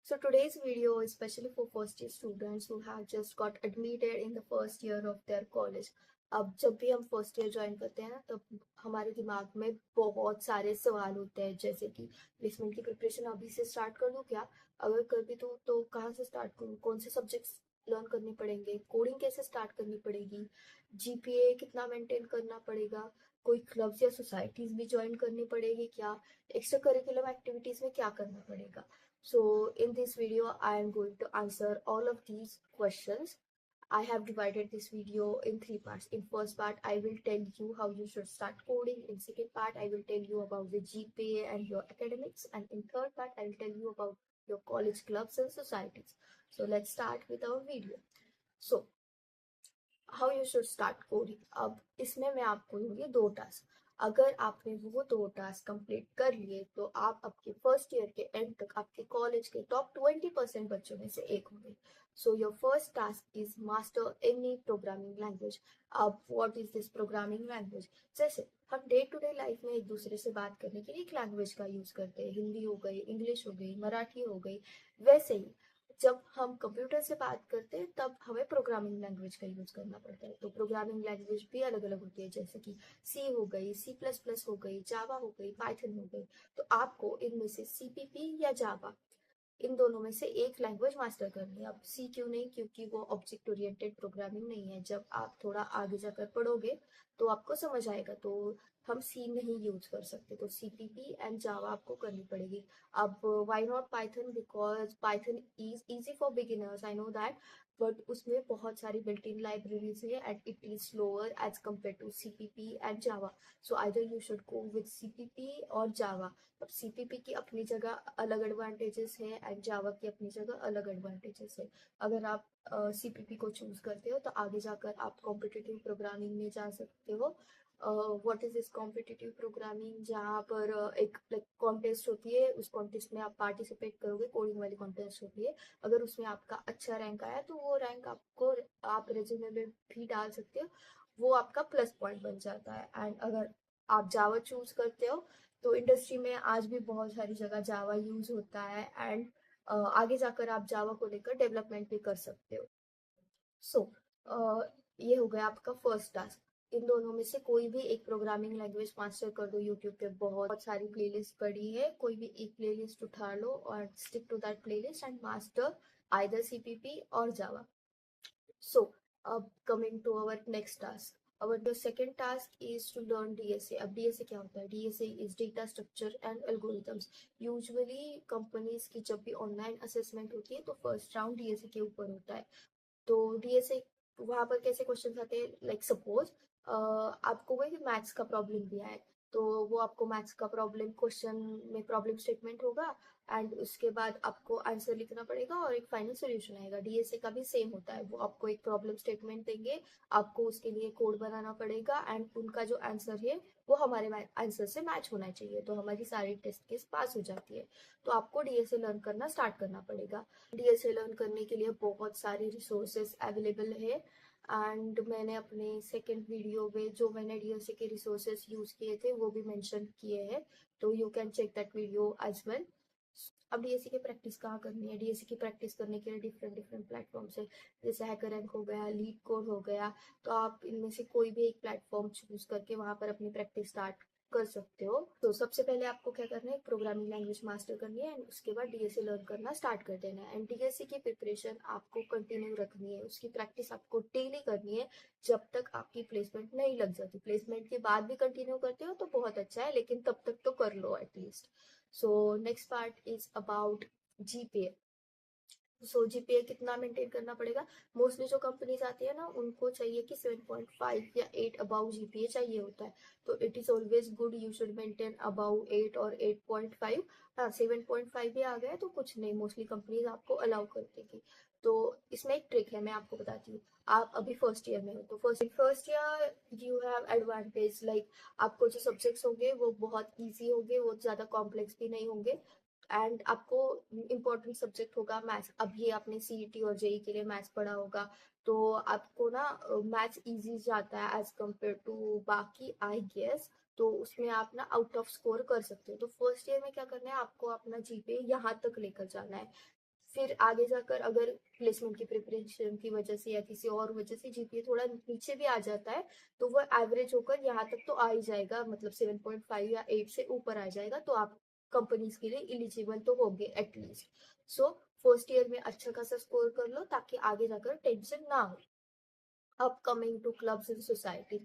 So today's video is especially for first year students who have just got admitted in the first year of their college. अब जब भी हम first year join करते हैं ना तब हमारे दिमाग में बहुत सारे सवाल होते हैं, जैसे कि प्लेसमेंट की प्रिपरेशन अभी से स्टार्ट कर दूं क्या, अगर कर भी दूं तो कहाँ से स्टार्ट करूं, कौन से सब्जेक्ट्स लर्न करने पड़ेंगे, कोडिंग कैसे स्टार्ट करनी पड़ेगी, जीपीए कितना मेंटेन करना पड़ेगा, कोई क्लब्स या सोसाइटीज भी ज्वाइन करनी पड़ेगी क्या, एक्स्ट्रा करिकुलम एक्टिविटीज में क्या करना पड़ेगा. So in this video, I am going to answer all of these questions. I have divided this video in three parts. In first part, I will tell you how you should start coding. In second part, I will tell you about the GPA and your academics. And in third part, I will tell you about your college clubs and societies. So let's start with our video. So how you should start coding. अब इसमें मैं आपको दूंगी दो task. अगर आपने वो दो टास्क कंप्लीट कर लिए तो आप आपके फर्स्ट ईयर के एंड तक आपके कॉलेज के टॉप 20% बच्चों में से एक होंगे. So your first task is master any programming language. अब what is this programming language. जैसे हम डे टू डे लाइफ में एक दूसरे से बात करने के लिए एक लैंग्वेज का यूज करते हैं, हिंदी हो गई, इंग्लिश हो गई, मराठी हो गई, वैसे ही जब हम कंप्यूटर से बात करते हैं तब हमें प्रोग्रामिंग लैंग्वेज का यूज करना पड़ता है. तो प्रोग्रामिंग लैंग्वेज भी अलग अलग होती है, जैसे कि सी हो गई, सी प्लस प्लस हो गई, जावा हो गई, पाइथन हो गई. तो आपको इनमें से सीपीपी या जावा, इन दोनों में से एक लैंग्वेज मास्टर करनी है. अब सी क्यों नहीं, क्योंकि वो ऑब्जेक्ट ओरिएंटेड प्रोग्रामिंग नहीं है. जब आप थोड़ा आगे जाकर पढ़ोगे तो आपको समझ आएगा. तो हम सी नहीं यूज कर सकते, तो सीपीपी एंड जावा आपको करनी पड़ेगी. अब why not Python, because Python is easy for beginners, I know that, but उसमें बहुत सारी बिल्ट इन लाइब्रेरीज है and it is slower as compared to CPP and Java. So either you should go with CPP और Java. अब CPP की अपनी जगह अलग एडवांटेजेस है एंड जावा की अपनी जगह अलग एडवांटेजेस है. अगर आप सीपीपी को चूज करते हो तो आगे जाकर आप कॉम्पिटिटिव प्रोग्रामिंग में जा सकते हो. What is this competitive programming, जहाँ पर एक लाइक कॉन्टेस्ट होती है, उस कॉन्टेस्ट में आप पार्टिसिपेट करोगे, कोडिंग वाली कॉन्टेस्ट होती है. अगर उसमें आपका अच्छा रैंक आया तो वो रैंक आपको आप रेज्यूमे में भी डाल सकते हो, वो आपका प्लस पॉइंट बन जाता है. एंड अगर आप जावा चूज करते हो तो इंडस्ट्री में आज भी बहुत सारी जगह जावा यूज होता है एंड आगे जाकर आप जावा को लेकर डेवलपमेंट भी कर सकते हो. सो ये हो गया आपका फर्स्ट टास्क. इन दोनों में से कोई भी एक प्रोग्रामिंग लैंग्वेज मास्टर कर दो. यूट्यूब पे बहुत सारी प्लेलिस्ट पड़ी है, कोई भी एक प्लेलिस्ट उठा लो और stick to that playlist and master either CPP और Java. So, coming to our next task. Our the second task is to learn DSA. अब DSA क्या होता है? DSA is Data Structure and Algorithms. Usually companies की जब भी online assessment होती है तो फर्स्ट राउंड DSA के ऊपर होता है. तो डीएसए वहां पर कैसे क्वेश्चन आते हैं, लाइक सपोज आपको कोई मैथ्स का प्रॉब्लम दिया है, तो वो आपको मैथ्स का प्रॉब्लम क्वेश्चन में प्रॉब्लम स्टेटमेंट होगा एंड उसके बाद आपको आंसर लिखना पड़ेगा और एक फाइनल सोल्यूशन आएगा. डीएसए का भी सेम होता है, वो आपको एक प्रॉब्लम स्टेटमेंट देंगे, आपको उसके लिए कोड बनाना पड़ेगा एंड उनका जो आंसर है वो हमारे आंसर से मैच होना चाहिए, तो हमारी सारी टेस्ट केस पास हो जाती है. तो आपको डीएसए लर्न करना स्टार्ट करना पड़ेगा. डीएसए लर्न करने के लिए बहुत सारे रिसोर्सेज अवेलेबल है एंड मैंने अपने सेकंड वीडियो में जो मैंने डीएसए के रिसोर्सेज यूज किए थे वो भी मेंशन किए हैं, तो you can check that video as well. अब डीएससी की प्रैक्टिस कहाँ करनी है. डीएससी की प्रैक्टिस करने के लिए डिफरेंट डिफरेंट प्लेटफॉर्म्स है, जैसे हैकर रैंक हो गया, लीड कोड हो गया. तो आप इनमें से कोई भी एक प्लेटफॉर्म चूज करके वहां पर अपनी प्रैक्टिस स्टार्ट कर सकते हो. तो सबसे पहले आपको क्या करना है, प्रोग्रामिंग लैंग्वेज मास्टर करनी है एंड उसके बाद डीएसए लर्न करना स्टार्ट कर देना है. एंड डीएसए की प्रिपरेशन आपको कंटिन्यू रखनी है, उसकी प्रैक्टिस आपको डेली करनी है जब तक आपकी प्लेसमेंट नहीं लग जाती. प्लेसमेंट के बाद भी कंटिन्यू करते हो तो बहुत अच्छा है, लेकिन तब तक तो कर लो at least. So next part is about GPA. So GPA कितना मेंटेन करना पड़ेगा. मोस्टली जो कंपनीज आती है ना उनको चाहिए कि 7.5 या 8 अबाउ जीपीए चाहिए होता है. तो it is always good you should maintain about 8 और 8.5. हाँ, 7.5 भी आ गया तो कुछ नहीं, मोस्टली कंपनीज आपको अलाउ कर देगी. तो इसमें एक ट्रिक है, मैं आपको बताती हूँ. आप अभी फर्स्ट ईयर में हो तो first year you have advantage, like आपको जो सब्जेक्ट्स होंगे वो बहुत ईजी होंगे, वो ज्यादा कॉम्प्लेक्स भी नहीं होंगे एंड आपको इम्पोर्टेंट सब्जेक्ट होगा मैथ्स. अभी आपने सीईटी और जेई के लिए मैथ्स पढ़ा होगा, तो आपको ना मैथ्स इजी जाता है एज कम्पेयर टू बाकी आई गेस. तो उसमें आप ना आउट ऑफ स्कोर कर सकते हो. तो फर्स्ट ईयर में क्या करना है, आपको अपना जीपीए यहाँ तक लेकर जाना है. फिर आगे जाकर अगर प्लेसमेंट की प्रिपरेशन की वजह से या किसी और वजह से जीपीए थोड़ा नीचे भी आ जाता है, तो वो एवरेज होकर यहाँ तक तो आ ही जाएगा, मतलब 7.5 या 8 से ऊपर आ जाएगा, तो आप कंपनीज के लिए इलिजिबल तो होगे एटलीस्ट। सो फर्स्ट ईयर में अच्छा खासा स्कोर कर लो ताकि आगे जाकर टेंशन ना हो। अब coming to clubs in society,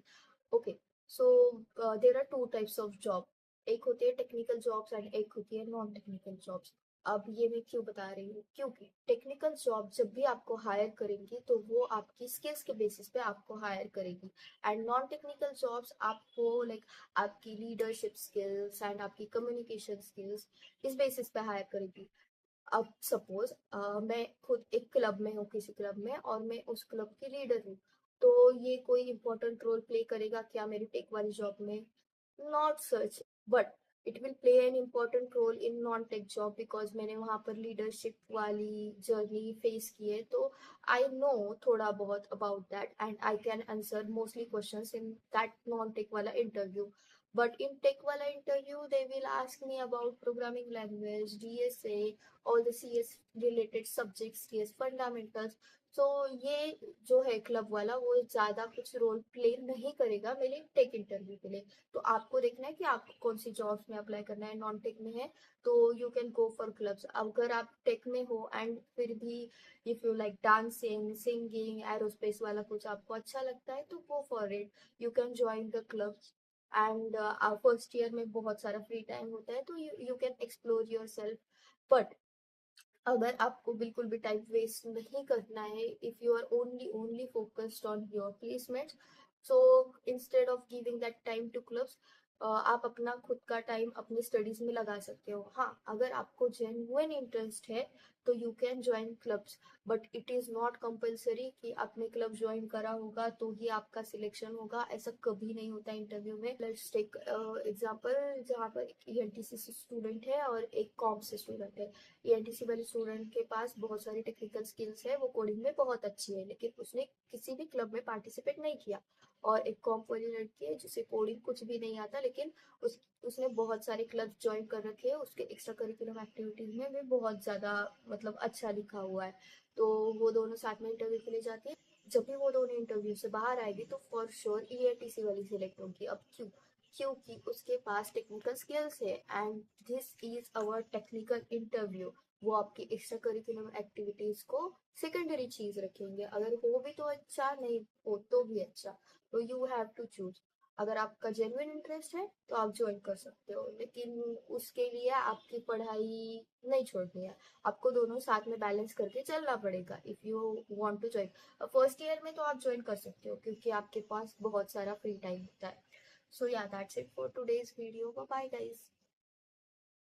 okay, so there are two types of job. एक होती है टेक्निकल जॉब्स एंड एक होती है नॉन टेक्निकल जॉब्स। अब ये मैं क्यों बता रही हूँ, क्योंकि टेक्निकल जॉब जब भी आपको हायर करेंगी तो वो आपकी स्किल्स के बेसिस पे आपको हायर करेगी, एंड नॉन टेक्निकल जॉब्स आपको लाइक आपकी लीडरशिप स्किल्स एंड आपकी कम्युनिकेशन स्किल्स इस बेसिस पे हायर करेगी। अब सपोज मैं खुद एक क्लब में हूँ, किसी क्लब में, और मैं उस क्लब की लीडर हूँ, तो ये कोई इम्पोर्टेंट रोल प्ले करेगा क्या मेरी टेक वाली जॉब में? Not such, but it will play an important role in non tech job, because मैंने वहां पर लीडरशिप वाली जर्नी फेस की है, तो आई नो थोड़ा बहुत about that and I can answer mostly questions in that non tech वाला interview. But in tech wala interview, they will ask me about programming language, DSA, all the CS related subjects, CS fundamentals. तो ये जो है club वाला वो ज्यादा कुछ role play नहीं करेगा मेरे टेक इंटरव्यू के लिए। तो आपको देखना है कि आपको कौन सी जॉब्स में अप्लाई करना है, नॉन टेक में है तो you can go for clubs. अगर आप टेक में हो एंड फिर भी if you like dancing, singing, aerospace वाला कुछ आपको अच्छा लगता है तो go for it, you can join the clubs. And first year में बहुत सारा फ्री टाइम होता है तो you can explore yourself. But अगर आपको बिल्कुल भी टाइम वेस्ट नहीं करना है, if you are only only focused on your placements, so instead of giving that time to clubs, आप अपना खुद का टाइम अपनी स्टडीज में लगा सकते हो। हाँ, अगर आपको जेन्युइन इंटरेस्ट है तो you can join clubs, but it is not compulsory कि आपने क्लब ज्वाइन करा होगा तो ही आपका सिलेक्शन होगा, ऐसा कभी नहीं होता इंटरव्यू में। लेट्स टेक एग्जांपल, जहाँ पर एक ईएनटीसी से स्टूडेंट है और एक कॉम से स्टूडेंट है। ईएनटीसी वाले स्टूडेंट के पास बहुत सारी टेक्निकल स्किल्स है, वो कोडिंग में बहुत अच्छी है, लेकिन उसने किसी भी क्लब में पार्टिसिपेट नहीं किया। और एक कॉम वाली लड़की है जिसे कोडिंग कुछ भी नहीं आता, लेकिन उसने बहुत सारे क्लब ज्वाइन कर रखे हैं, उसके एक्स्ट्रा करिकुलम एक्टिविटीज में भी बहुत ज्यादा मतलब अच्छा लिखा हुआ है। तो वो दोनों साथ में इंटरव्यू के लिए जाती है। जब भी वो दोनों इंटरव्यू से बाहर आएगी तो फॉर श्योर ईएटीसी वाली सिलेक्ट होगी। अब क्यों? क्योंकि उसके पास टेक्निकल स्किल्स है and this is our technical interview. वो आपकी एक्स्ट्रा करिकुलम एक्टिविटीज को सेकेंडरी चीज रखेंगे, अगर हो भी तो अच्छा, नहीं हो तो भी अच्छा। तो यू हैव टू चूज। अगर आपका जेन्युइन इंटरेस्ट है तो आप ज्वाइन कर सकते हो, लेकिन उसके लिए आपकी पढ़ाई नहीं छोड़नी है, आपको दोनों साथ में बैलेंस करके चलना पड़ेगा if you want to join. First year में तो आप ज्वाइन कर सकते हो क्योंकि आपके पास बहुत सारा फ्री टाइम होता है। सो या that's it for today's video, bye bye guys.